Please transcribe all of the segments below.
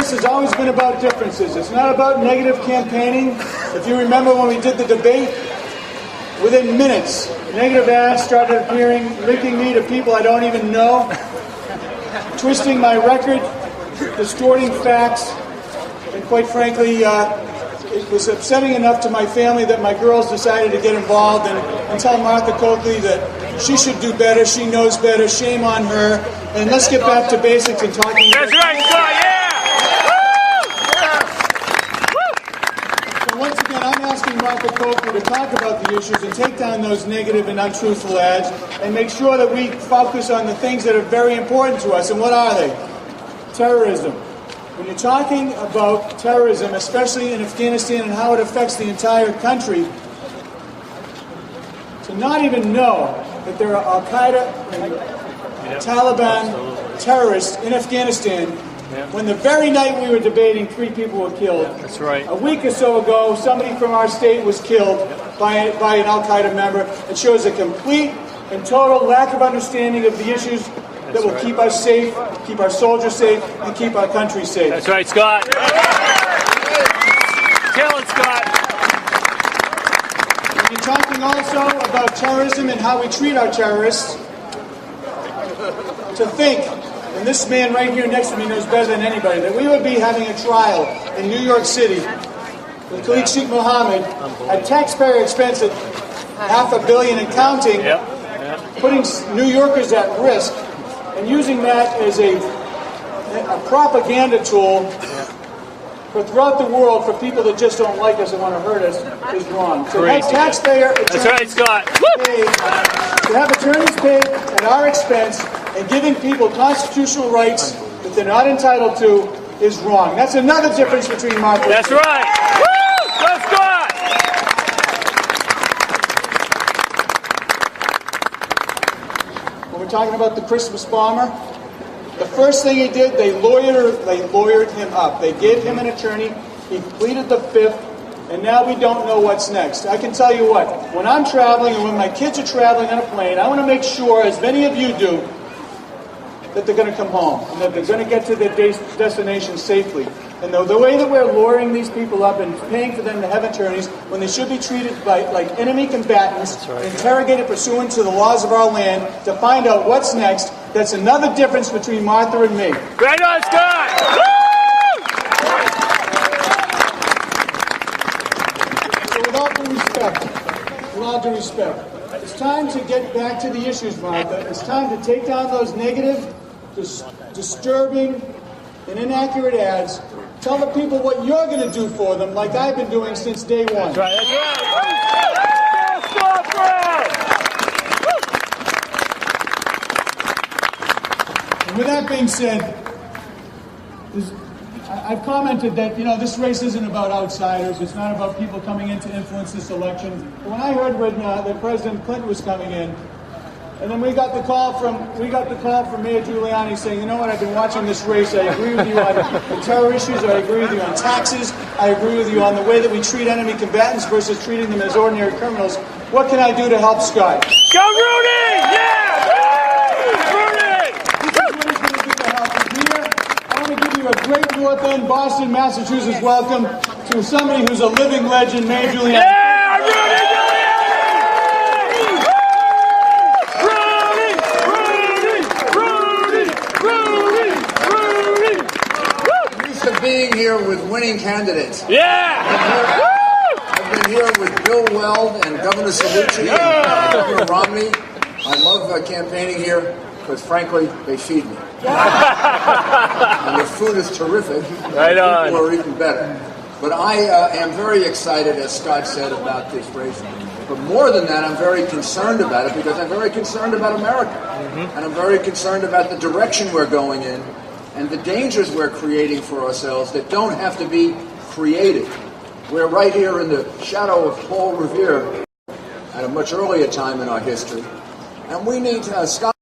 race has always been about differences. It's not about negative campaigning. If you remember when we did the debate, within minutes, negative ads started appearing, linking me to people I don't even know, twisting my record, distorting facts, and quite frankly, it was upsetting enough to my family that my girls decided to get involved and tell Martha Coakley that she should do better, she knows better, shame on her, and let's get back to basics and talking. That's right, yeah! So once again, I'm asking Martha Coakley to talk about the issues and take down those negative and untruthful ads and make sure that we focus on the things that are very important to us. And what are they? Terrorism. When you're talking about terrorism, especially in Afghanistan and how it affects the entire country, to not even know that there are Al-Qaeda and Taliban terrorists in Afghanistan, when the very night we were debating, 3 people were killed. That's right. A week or so ago, somebody from our state was killed by an Al-Qaeda member. It shows a complete and total lack of understanding of the issues that will keep us safe, keep our soldiers safe, and keep our country safe. That's right, Scott. Kill it, Scott. We're talking also about terrorism and how we treat our terrorists. To think, and this man right here next to me knows better than anybody, that we would be having a trial in New York City with Khalid Sheikh Mohammed at taxpayer expense at $500 million and counting, putting New Yorkers at risk, and using that as a propaganda tool for throughout the world for people that just don't like us and want to hurt us is wrong. So have taxpayer That's right, Scott. to have attorneys paid at our expense and giving people constitutional rights that they're not entitled to is wrong. That's another difference between Martha. That's right. Woo! Go, Scott! When we're talking about the Christmas bomber, the first thing he did, they lawyered him up. They gave him an attorney. He pleaded the fifth, and now we don't know what's next. I can tell you what, when I'm traveling and when my kids are traveling on a plane, I want to make sure, as many of you do, that they're going to come home and that they're going to get to their destination safely. And the way that we're lawyering these people up and paying for them to have attorneys when they should be treated like enemy combatants, interrogated pursuant to the laws of our land to find out what's next, that's another difference between Martha and me. Right on, Scott! So with all due respect, it's time to get back to the issues, Martha. It's time to take down those negative, disturbing, and inaccurate ads. Tell the people what you're going to do for them, like I've been doing since day one. That's right, that's right. Stop, And with that being said, I've commented that, this race isn't about outsiders. It's not about people coming in to influence this election. But when I heard that President Clinton was coming in, and then we got the call from Mayor Giuliani saying, you know what, I've been watching this race. I agree with you on the terror issues. I agree with you on taxes. I agree with you on the way that we treat enemy combatants versus treating them as ordinary criminals. What can I do to help Scott? Go, Rudy! Yeah! Rudy! This is what he's going to do to help him here. I want to give you a great North End, Boston, Massachusetts welcome to somebody who's a living legend, Mayor Giuliani. Yeah, Rudy! Being here with winning candidates. Yeah! I've been here with Bill Weld and Governor Sallucci and Governor Romney. I love campaigning here because, frankly, they feed me. And the food is terrific. Right on. People are even better. But I am very excited, as Scott said, about this race. But more than that, I'm very concerned about it because I'm very concerned about America. And I'm very concerned about the direction we're going in and the dangers we're creating for ourselves that don't have to be created. We're right here in the shadow of Paul Revere at a much earlier time in our history. And we need Scott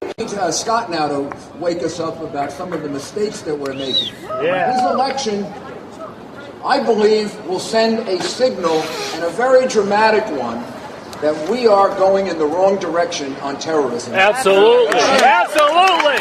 now to wake us up about some of the mistakes that we're making. Yeah. His election, I believe, will send a signal, and a very dramatic one, that we are going in the wrong direction on terrorism. Absolutely. Absolutely.